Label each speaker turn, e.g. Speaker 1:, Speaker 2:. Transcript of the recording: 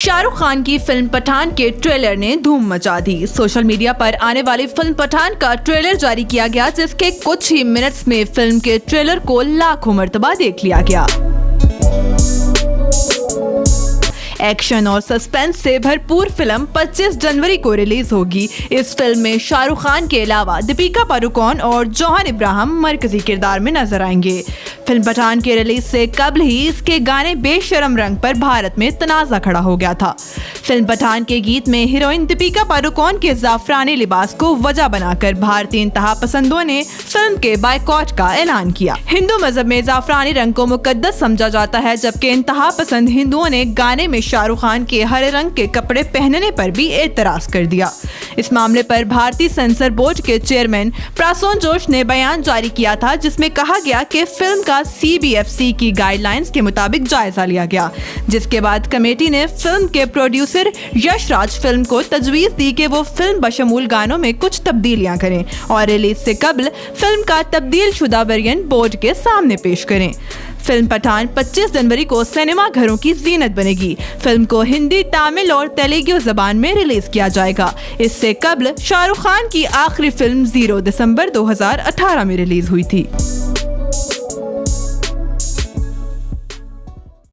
Speaker 1: शाहरुख खान की फिल्म पठान के ट्रेलर ने धूम मचा दी। सोशल मीडिया पर आने वाली फिल्म पठान का ट्रेलर जारी किया गया, जिसके कुछ ही मिनट्स में फिल्म के ट्रेलर को लाखों मर्तबा देख लिया गया। एक्शन और सस्पेंस से भरपूर फिल्म 25 जनवरी को रिलीज होगी। इस फिल्म में शाहरुख खान के अलावा दीपिका पादुकोण और जौहन इब्राहिम मरकजी किरदार में नजर आएंगे। फिल्म पठान के रिलीज से कबल ही इसके गाने बेशरम रंग पर भारत में तनाज़ा खड़ा हो गया था। फिल्म पठान के गीत में हीरोइन दीपिका पादुकोण के जाफरानी लिबास को वजह बनाकर भारतीय इंतहा पसंदों ने फिल्म के बायकॉट का ऐलान किया। हिंदू मजहब में जाफरानी रंग को मुकद्दस समझा जाता है, जबकि इंतहा पसंद हिंदुओं ने गाने में शाहरुख खान के हरे रंग के कपड़े पहनने पर भी एतराज कर दिया। इस मामले पर भारतीय सेंसर बोर्ड के चेयरमैन प्रासून जोश ने बयान जारी किया था, जिसमें कहा गया कि फिल्म का CBFC की गाइडलाइंस के मुताबिक जायजा लिया गया, जिसके बाद कमेटी ने फिल्म के प्रोड्यूसर यश राज फिल्म को तजवीज दी कि वो फिल्म बशमूल गानों में कुछ तब्दीलियां करें और रिलीज से कबल फिल्म का तब्दील शुदा वेरिएंट बोर्ड के सामने पेश करें। फिल्म पठान 25 जनवरी को सिनेमा घरों की जीनत बनेगी। फिल्म को हिंदी, तमिल और तेलुगु जबान में रिलीज किया जाएगा। इससे कबल शाहरुख खान की आखिरी फिल्म 0 दिसंबर 2018 में रिलीज हुई थी।